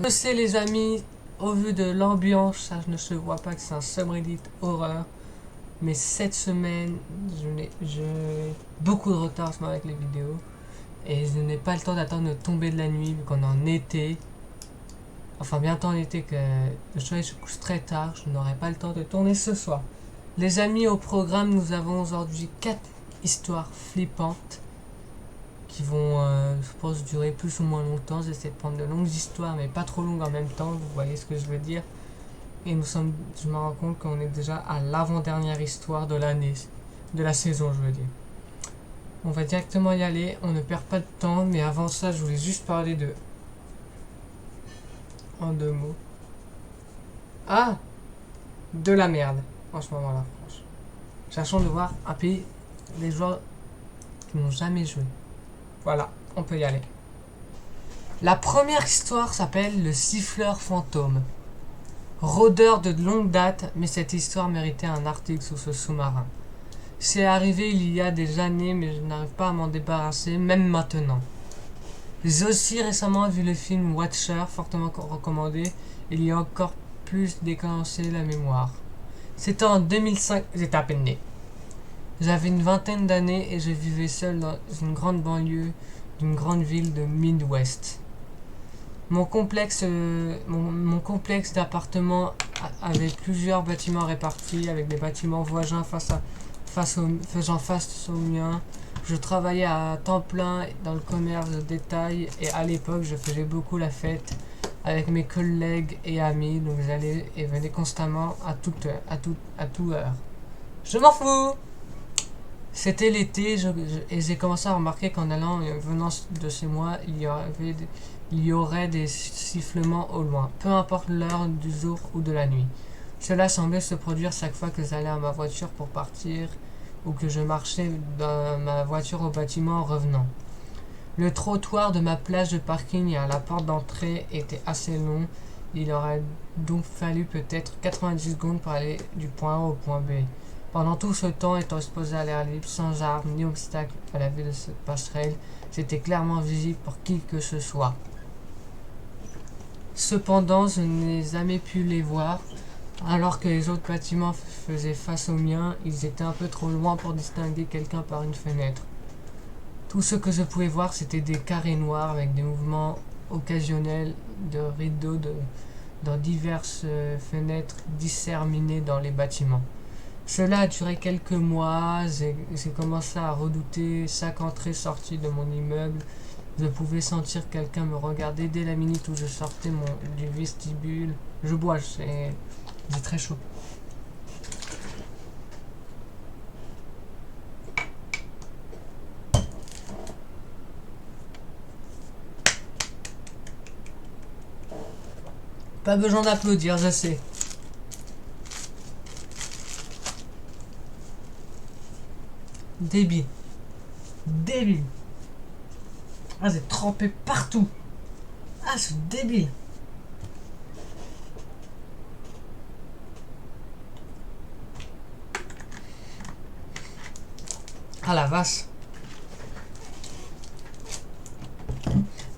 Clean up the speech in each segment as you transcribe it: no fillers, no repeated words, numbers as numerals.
Je sais les amis, au vu de l'ambiance, ça ne se voit pas que c'est un subreddit horreur. Mais cette semaine, j'ai beaucoup de retard en ce moment avec les vidéos. Et je n'ai pas le temps d'attendre de tomber de la nuit vu qu'on est en été. Enfin bientôt en été que le soleil se couche très tard, je n'aurai pas le temps de tourner ce soir. Les amis, au programme, nous avons aujourd'hui 4 histoires flippantes qui vont, je pense, durer plus ou moins longtemps. J'essaie de prendre de longues histoires, mais pas trop longues en même temps, vous voyez ce que je veux dire. Et je me rends compte qu'on est déjà à l'avant-dernière histoire de l'année, de la saison, je veux dire. On va directement y aller, on ne perd pas de temps, mais avant ça, je voulais juste parler en 2 mots. Ah, de la merde, en ce moment, la France. Cherchons de voir un pays, des joueurs qui n'ont jamais joué. Voilà, on peut y aller. La première histoire s'appelle Le siffleur fantôme. Rôdeur de longue date, mais cette histoire méritait un article sur ce sous-marin. C'est arrivé il y a des années, mais je n'arrive pas à m'en débarrasser, même maintenant. J'ai aussi récemment vu le film Watcher, fortement recommandé. Il y a encore plus déclenché la mémoire. C'était en 2005, j'étais à peine né. J'avais une vingtaine d'années et je vivais seul dans une grande banlieue d'une grande ville de Midwest. Mon complexe d'appartements avait plusieurs bâtiments répartis avec des bâtiments voisins faisant face aux miens. Je travaillais à temps plein dans le commerce de détail et à l'époque je faisais beaucoup la fête avec mes collègues et amis, donc j'allais et venais constamment à toute heure. Je m'en fous. C'était l'été et j'ai commencé à remarquer qu'en allant et venant de chez moi, il y aurait des sifflements au loin, peu importe l'heure du jour ou de la nuit. Cela semblait se produire chaque fois que j'allais à ma voiture pour partir ou que je marchais dans ma voiture au bâtiment en revenant. Le trottoir de ma plage de parking à la porte d'entrée était assez long. Il aurait donc fallu peut-être 90 secondes pour aller du point A au point B. Pendant tout ce temps, étant exposé à l'air libre, sans armes ni obstacle à la vue de cette passerelle, c'était clairement visible pour qui que ce soit. Cependant, je n'ai jamais pu les voir. Alors que les autres bâtiments faisaient face aux miens, ils étaient un peu trop loin pour distinguer quelqu'un par une fenêtre. Tout ce que je pouvais voir, c'était des carrés noirs avec des mouvements occasionnels de rideaux dans diverses fenêtres disséminées dans les bâtiments. Cela a duré quelques mois, j'ai commencé à redouter chaque entrée-sortie de mon immeuble. Je pouvais sentir quelqu'un me regarder dès la minute où je sortais du vestibule. Je bois, c'est très chaud. Pas besoin d'applaudir, je sais. Débile. Débile. Ah, c'est trempé partout. Ah, c'est débile. Ah la vache.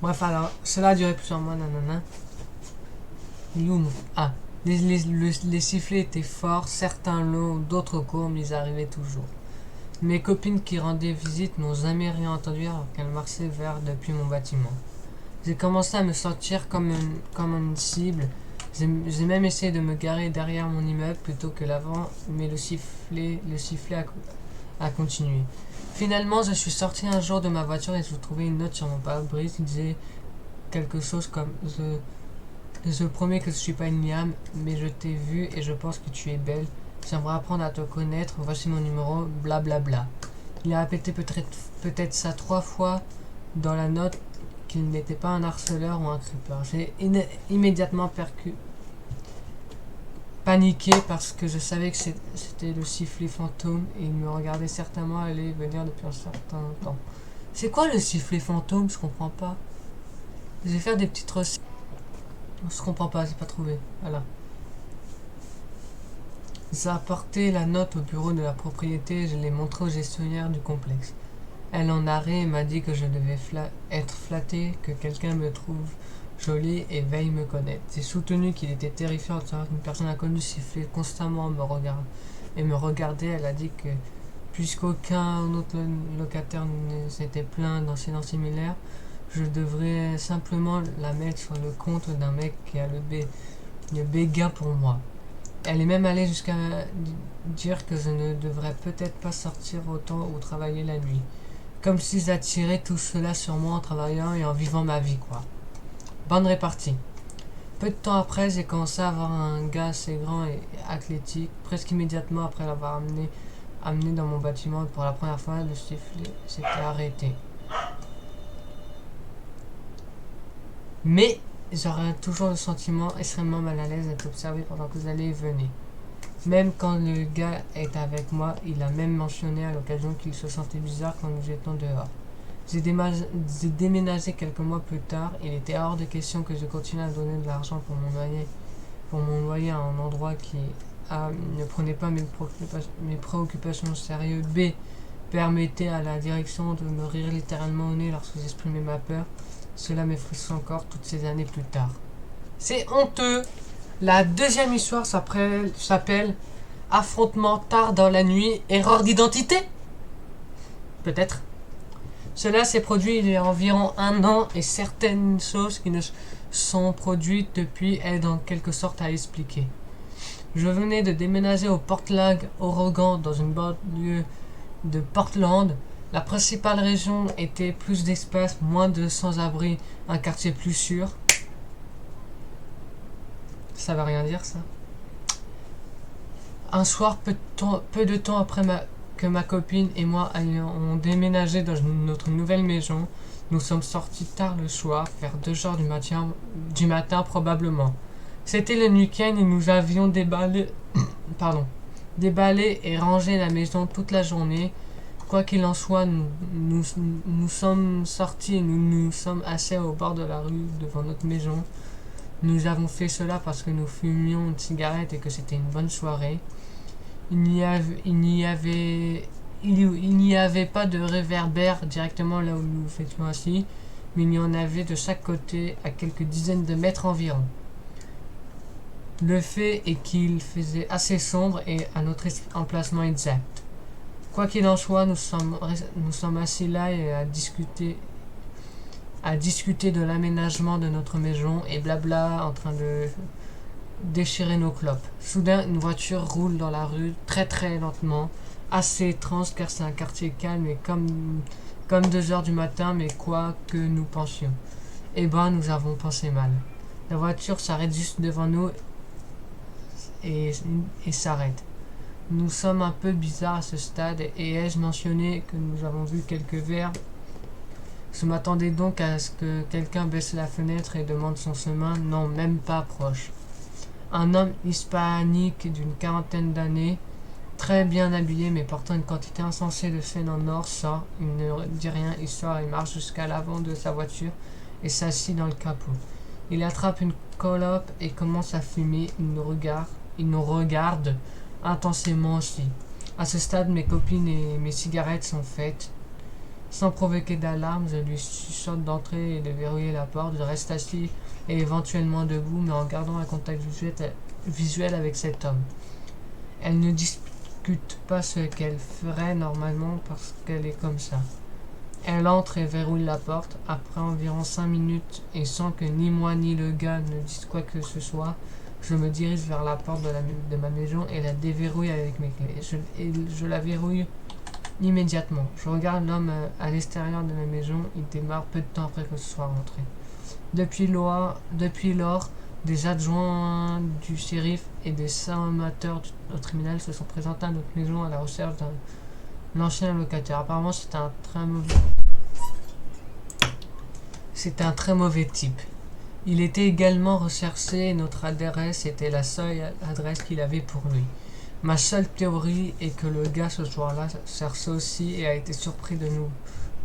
Bref, alors, cela a duré plusieurs mois, nanana. Ah, les sifflets étaient forts, certains longs, d'autres courts, mais ils arrivaient toujours. Mes copines qui rendaient visite n'ont jamais rien entendu alors qu'elles marchaient vers depuis mon bâtiment. J'ai commencé à me sentir comme une cible. J'ai même essayé de me garer derrière mon immeuble plutôt que l'avant, mais le sifflet a continué. Finalement, je suis sorti un jour de ma voiture et je trouvais une note sur mon pare-brise qui disait quelque chose comme je promets que je suis pas une liane, mais je t'ai vu et je pense que tu es belle. J'aimerais apprendre à te connaître. Voici mon numéro, blablabla. Bla bla. Il a répété peut-être ça 3 fois dans la note qu'il n'était pas un harceleur ou un creeper. J'ai immédiatement paniqué parce que je savais que c'était le sifflet fantôme et il me regardait certainement aller et venir depuis un certain temps. C'est quoi le sifflet fantôme? Je comprends pas. Je vais faire des petites recettes. Je comprends pas, j'ai pas trouvé. Voilà. J'ai apporté la note au bureau de la propriété et je l'ai montrée au gestionnaire du complexe. Elle en a ri et m'a dit que je devais être flatté que quelqu'un me trouve jolie et veuille me connaître. J'ai soutenu qu'il était terrifiant de savoir qu'une personne inconnue sifflait constamment et me regardait. Elle a dit que puisqu'aucun autre locataire ne s'était plaint d'incidents similaires, je devrais simplement la mettre sur le compte d'un mec qui a le béguin pour moi. Elle est même allée jusqu'à dire que je ne devrais peut-être pas sortir autant ou travailler la nuit. Comme si j'attirais tout cela sur moi en travaillant et en vivant ma vie, quoi. Bonne répartie. Peu de temps après, j'ai commencé à avoir un gars assez grand et athlétique. Presque immédiatement après l'avoir amené dans mon bâtiment pour la première fois, le sifflet s'était arrêté. Mais j'aurais toujours le sentiment extrêmement mal à l'aise d'être observé pendant que vous allez et venez. Même quand le gars est avec moi, il a même mentionné à l'occasion qu'il se sentait bizarre quand nous étions dehors. J'ai déménagé quelques mois plus tard. Il était hors de question que je continue à donner de l'argent pour mon loyer à un endroit qui A. Ne prenait pas mes préoccupations au sérieux. B. Permettait à la direction de me rire littéralement au nez lorsque j'exprimais ma peur. Cela m'effraie encore toutes ces années plus tard. C'est honteux. La deuxième histoire s'appelle Affrontement tard dans la nuit, erreur d'identité. Peut-être. Cela s'est produit il y a environ 1 an et certaines choses qui ne sont produites depuis aident en quelque sorte à expliquer. Je venais de déménager au Portland, Oregon, dans une banlieue de Portland. La principale région était plus d'espace, moins de sans-abri, un quartier plus sûr. Ça veut rien dire, ça. Un soir, peu de temps après que ma copine et moi ayons déménagé dans notre nouvelle maison, nous sommes sortis tard le soir, vers 2h du matin probablement. C'était le week-end et nous avions déballé et rangé la maison toute la journée. Quoi qu'il en soit, nous sommes sortis et nous sommes assis au bord de la rue devant notre maison. Nous avons fait cela parce que nous fumions une cigarette et que c'était une bonne soirée. Il n'y avait pas de réverbère directement là où nous étions assis, mais il y en avait de chaque côté à quelques dizaines de mètres environ. Le fait est qu'il faisait assez sombre et à notre emplacement exact. Quoi qu'il en soit, nous sommes assis là et à discuter de l'aménagement de notre maison et blabla en train de déchirer nos clopes. Soudain, une voiture roule dans la rue très très lentement, assez étrange car c'est un quartier calme et comme 2h du matin, mais quoi que nous pensions. Eh ben, nous avons pensé mal. La voiture s'arrête juste devant nous et s'arrête. Nous sommes un peu bizarres à ce stade et ai-je mentionné que nous avons vu quelques verres. Je m'attendais donc à ce que quelqu'un baisse la fenêtre et demande son chemin. Non, même pas proche. Un homme hispanique d'une 40aine d'années, très bien habillé mais portant une quantité insensée de chaînes en or, sort. Il ne dit rien, il sort et marche jusqu'à l'avant de sa voiture et s'assit dans le capot. Il attrape une clope et commence à fumer. Il nous regarde intensément aussi. À ce stade, mes copines et mes cigarettes sont faites. Sans provoquer d'alarme, je lui chuchote d'entrer et de verrouiller la porte. Je reste assis et éventuellement debout, mais en gardant un contact visuel avec cet homme. Elle ne discute pas ce qu'elle ferait normalement parce qu'elle est comme ça. Elle entre et verrouille la porte. Après environ 5 minutes, et sans que ni moi ni le gars ne disent quoi que ce soit, je me dirige vers la porte de ma maison et la déverrouille avec mes clés. Je la verrouille immédiatement. Je regarde l'homme à l'extérieur de la maison. Il démarre peu de temps après que je sois rentré. Depuis lors, des adjoints du shérif et des amateurs au tribunal se sont présentés à notre maison à la recherche d'un ancien locataire. Apparemment, c'était un très mauvais type. Il était également recherché et notre adresse était la seule adresse qu'il avait pour lui. Ma seule théorie est que le gars ce soir-là cherchait aussi et a été surpris de nous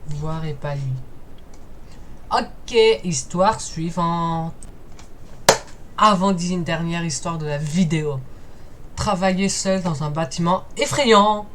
voir et pas lui. Ok, histoire suivante. Avant-dernière histoire de la vidéo. Travailler seul dans un bâtiment effrayant.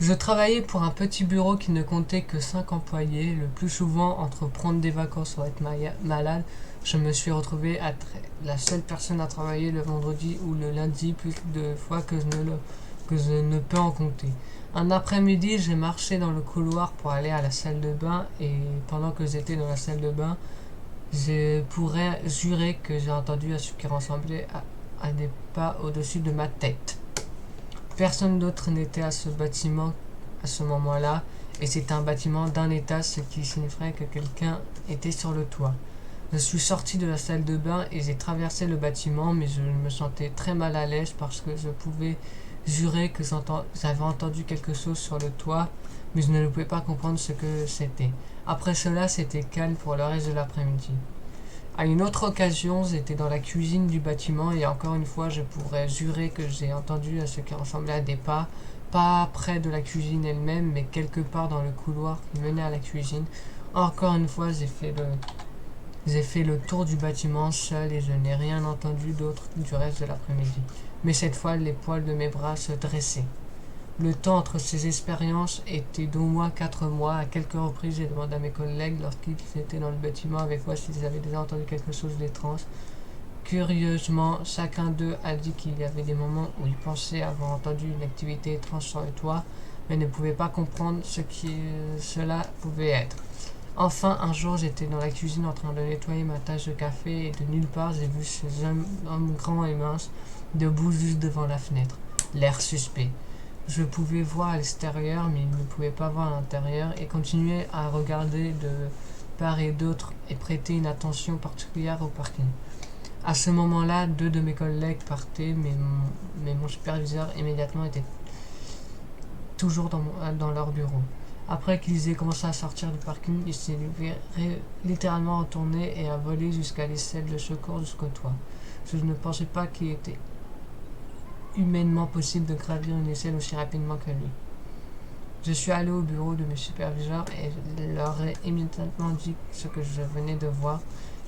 Je travaillais pour un petit bureau qui ne comptait que 5 employés. Le plus souvent, entre prendre des vacances ou être malade, je me suis retrouvé à être la seule personne à travailler le vendredi ou le lundi plus de fois que je ne peux en compter. Un après-midi, j'ai marché dans le couloir pour aller à la salle de bain et pendant que j'étais dans la salle de bain, je pourrais jurer que j'ai entendu un ce qui ressemblait à des pas au-dessus de ma tête. Personne d'autre n'était à ce bâtiment à ce moment-là, et c'était un bâtiment d'un étage, ce qui signifierait que quelqu'un était sur le toit. Je suis sorti de la salle de bain et j'ai traversé le bâtiment, mais je me sentais très mal à l'aise parce que je pouvais jurer que j'avais entendu quelque chose sur le toit, mais je ne pouvais pas comprendre ce que c'était. Après cela, c'était calme pour le reste de l'après-midi. À une autre occasion, j'étais dans la cuisine du bâtiment et encore une fois, je pourrais jurer que j'ai entendu ce qui ressemblait à des pas près de la cuisine elle-même, mais quelque part dans le couloir qui menait à la cuisine. Encore une fois, j'ai fait le tour du bâtiment seul et je n'ai rien entendu d'autre du reste de l'après-midi. Mais cette fois, les poils de mes bras se dressaient. Le temps entre ces expériences était d'au moins 4 mois. À quelques reprises, j'ai demandé à mes collègues lorsqu'ils étaient dans le bâtiment avec moi s'ils avaient déjà entendu quelque chose d'étrange. Curieusement, chacun d'eux a dit qu'il y avait des moments où ils pensaient avoir entendu une activité étrange sur le toit, mais ne pouvaient pas comprendre ce que cela pouvait être. Enfin, un jour, j'étais dans la cuisine en train de nettoyer ma tasse de café et de nulle part, j'ai vu ce jeune homme grand et mince debout juste devant la fenêtre. L'air suspect. Je pouvais voir à l'extérieur, mais il ne pouvait pas voir à l'intérieur et continuait à regarder de part et d'autre et prêter une attention particulière au parking. À ce moment-là, 2 de mes collègues partaient, mais mon superviseur immédiatement était toujours dans leur bureau. Après qu'ils aient commencé à sortir du parking, il s'est littéralement retourné et a volé jusqu'à l'aisselle de secours jusqu'au toit. Je ne pensais pas qu'il était humainement possible de gravir une aisselle aussi rapidement que lui. Je suis allé au bureau de mes superviseurs et leur ai immédiatement dit ce que je venais de voir.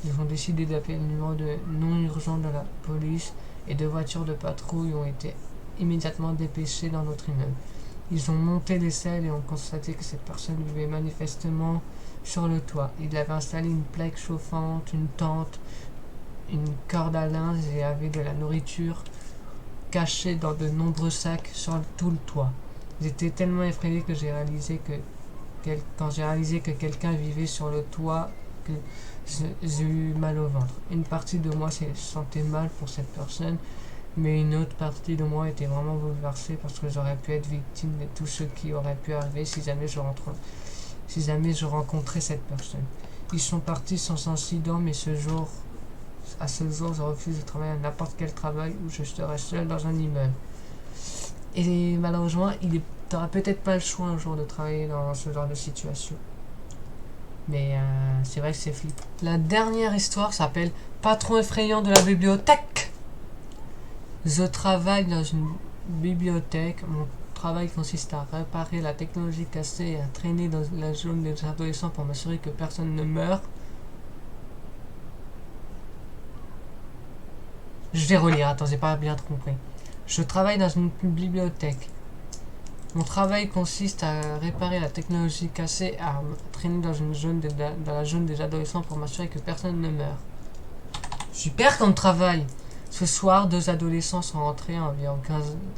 Ils ont décidé d'appeler le numéro de non urgent de la police et 2 voitures de patrouille ont été immédiatement dépêchées dans notre immeuble. Ils ont monté l'aisselle et ont constaté que cette personne vivait manifestement sur le toit. Il avait installé une plaque chauffante, une tente, une corde à linge et avait de la nourriture cachée dans de nombreux sacs sur tout le toit. J'étais tellement effrayé que quand j'ai réalisé que quelqu'un vivait sur le toit que j'ai eu mal au ventre. Une partie de moi se sentait mal pour cette personne, mais une autre partie de moi était vraiment bouleversée parce que j'aurais pu être victime de tout ce qui aurait pu arriver si jamais je rencontrais cette personne. Ils sont partis sans incident, mais à ce jour, je refuse de travailler à n'importe quel travail où je serais seul dans un immeuble. Et malheureusement, t'auras peut-être pas le choix un jour de travailler dans ce genre de situation. Mais c'est vrai que c'est flippant. La dernière histoire s'appelle Patron effrayant de la bibliothèque. Je travaille dans une bibliothèque. Mon travail consiste à réparer la technologie cassée et à traîner dans la zone des adolescents pour m'assurer que personne ne meurt. Je vais relire, attends, j'ai pas bien compris. Je travaille dans une bibliothèque. Mon travail consiste à réparer la technologie cassée et à traîner dans la zone des adolescents pour m'assurer que personne ne meurt. Super comme travail! Ce soir, 2 adolescents sont rentrés environ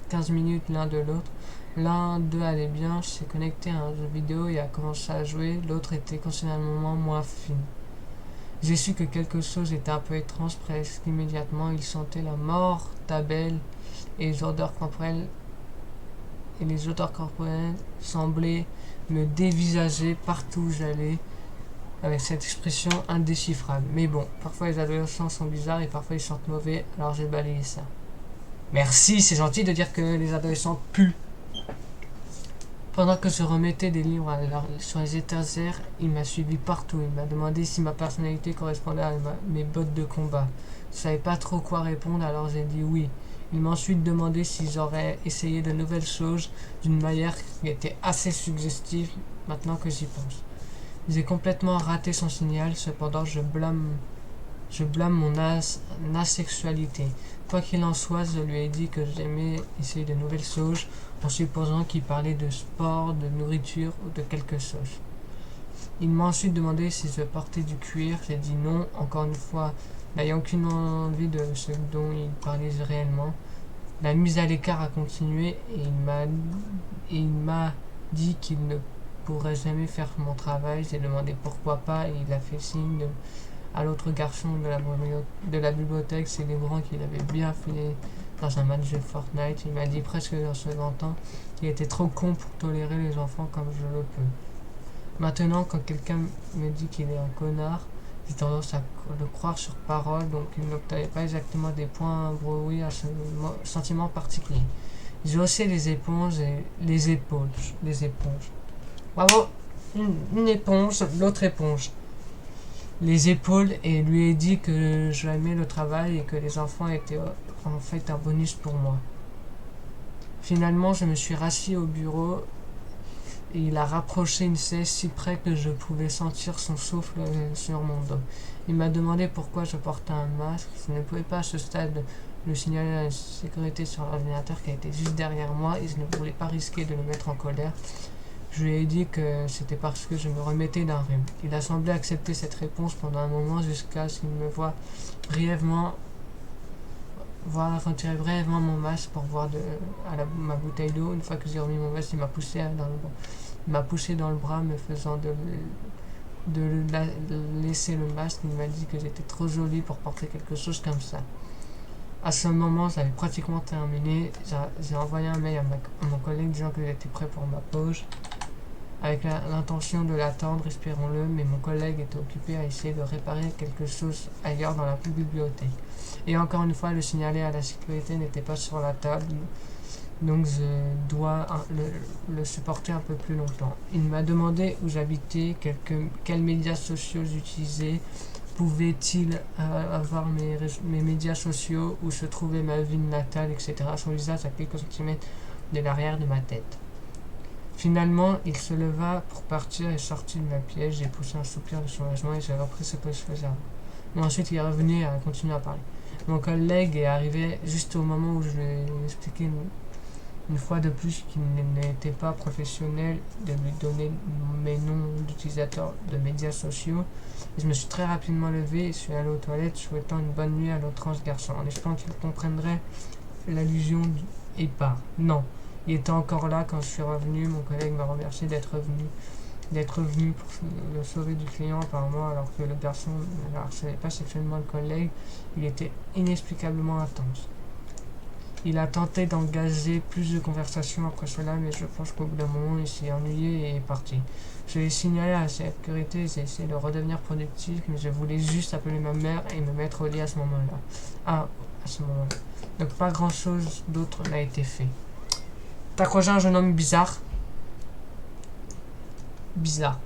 15 minutes l'un de l'autre. L'un d'eux allait bien, s'est connecté à un jeu vidéo et a commencé à jouer. L'autre était considérablement moins fine. J'ai su que quelque chose était un peu étrange. Presque immédiatement, il sentait la mort d'Abel et les odeurs corporelles semblaient me dévisager partout où j'allais avec cette expression indéchiffrable. Mais bon, parfois les adolescents sont bizarres et parfois ils sentent mauvais, alors j'ai balayé ça. Merci, c'est gentil de dire que les adolescents puent. Pendant que je remettais des livres sur les étagères, il m'a suivi partout. Il m'a demandé si ma personnalité correspondait à mes bottes de combat. Je savais pas trop quoi répondre, alors j'ai dit oui. Il m'a ensuite demandé si j'aurais essayé de nouvelles choses d'une manière qui était assez suggestive maintenant que j'y pense. J'ai complètement raté son signal, cependant je blâme Je blâme mon asexualité. Quoi qu'il en soit, je lui ai dit que j'aimais essayer de nouvelles choses, en supposant qu'il parlait de sport, de nourriture ou de quelque chose. Il m'a ensuite demandé si je portais du cuir. J'ai dit non, encore une fois, n'ayant aucune envie de ce dont il parlait réellement. La mise à l'écart a continué et il m'a dit qu'il ne pourrait jamais faire mon travail. J'ai demandé pourquoi pas et il a fait signe à l'autre garçon de la bibliothèque célébrant qu'il avait bien filé dans un match de Fortnite. Il m'a dit presque en se vantant qu'il était trop con pour tolérer les enfants comme je le peux. Maintenant, quand quelqu'un me dit qu'il est un connard, j'ai tendance à le croire sur parole, donc il n'obtenait pas exactement des points brouillés à ce sentiment particulier. J'ai haussé les éponges et les épaules. Les éponges. Bravo! Une éponge, l'autre éponge. Les épaules et lui ai dit que j'aimais le travail et que les enfants étaient en fait un bonus pour moi. Finalement, je me suis rassis au bureau et il a rapproché une chaise si près que je pouvais sentir son souffle sur mon dos. Il m'a demandé pourquoi je portais un masque. Je ne pouvais pas à ce stade le signaler à la sécurité sur l'ordinateur qui était juste derrière moi et je ne voulais pas risquer de le mettre en colère. Je lui ai dit que c'était parce que je me remettais d'un rhume. Il a semblé accepter cette réponse pendant un moment jusqu'à ce qu'il me voie brièvement retirer brièvement mon masque pour boire ma bouteille d'eau. Une fois que j'ai remis mon masque, il m'a poussé dans le bras, me faisant de laisser le masque. Il m'a dit que j'étais trop jolie pour porter quelque chose comme ça. À ce moment, j'avais pratiquement terminé. J'ai envoyé un mail à mon collègue disant que j'étais prêt pour ma pause, avec l'intention de l'attendre, espérons-le, mais mon collègue était occupé à essayer de réparer quelque chose ailleurs dans la bibliothèque. Et encore une fois, le signaler à la sécurité n'était pas sur la table, donc je dois le supporter un peu plus longtemps. Il m'a demandé où j'habitais, quels médias sociaux j'utilisais, pouvait-il avoir mes médias sociaux, où se trouvait ma ville natale, etc. Son visage à quelques centimètres de l'arrière de ma tête. Finalement, il se leva pour partir et sortit de ma pièce. J'ai poussé un soupir de soulagement et j'ai repris ce que je faisais avant. Mais ensuite, il est revenu et a continué à parler. Mon collègue est arrivé juste au moment où je lui ai expliqué une fois de plus qu'il n'était pas professionnel de lui donner mes noms d'utilisateurs de médias sociaux. Et je me suis très rapidement levé et suis allé aux toilettes souhaitant une bonne nuit à l'autre garçon, en espérant qu'il comprendrait l'allusion et pas. Non. Il était encore là quand je suis revenu. Mon collègue m'a remercié d'être venu pour le sauver du client apparemment, alors que le garçon ne harcelait pas sexuellement le collègue. Il était inexplicablement intense. Il a tenté d'engager plus de conversations après cela, mais je pense qu'au bout d'un moment, il s'est ennuyé et est parti. Je l'ai signalé à la sécurité, j'ai essayé de redevenir productif, mais je voulais juste appeler ma mère et me mettre au lit à ce moment-là. À ce moment-là. Donc pas grand-chose d'autre n'a été fait. T'as croisé un jeune homme bizarre. Bizarre.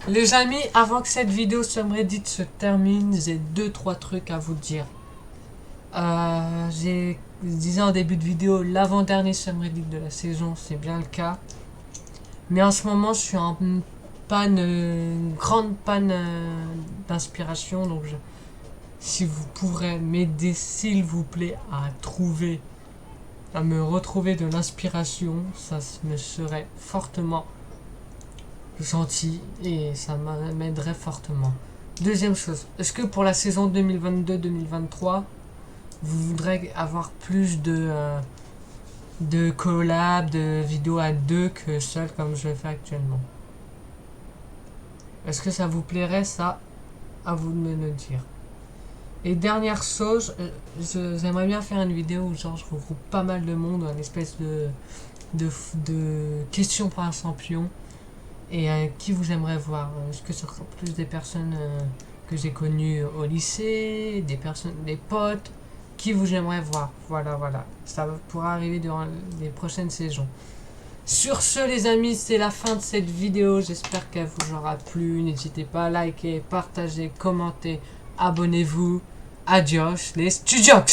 Les amis, avant que cette vidéo sur Reddit se termine, j'ai 2-3 trucs à vous dire. Je disais en début de vidéo, l'avant-dernier subreddit de la saison, c'est bien le cas. Mais en ce moment, je suis en grande panne d'inspiration. Donc, si vous pourrez m'aider, s'il vous plaît, à me retrouver de l'inspiration, ça me serait fortement gentil et ça m'aiderait fortement. Deuxième chose, est-ce que pour la saison 2022-2023, vous voudrez avoir plus de collabs, de vidéos à deux que seul comme je le fais actuellement? Est-ce que ça vous plairait, ça? À vous de me le dire. Et dernière chose, j'aimerais bien faire une vidéo où genre je regroupe pas mal de monde, une espèce de questions pour un champion. Et qui vous aimerez voir? Est-ce que ce sera plus des personnes que j'ai connues au lycée, des potes? Qui vous aimerez voir? Voilà. Ça pourra arriver durant les prochaines saisons. Sur ce, les amis, c'est la fin de cette vidéo. J'espère qu'elle vous aura plu. N'hésitez pas à liker, partager, commenter. Abonnez-vous. Adios les studios.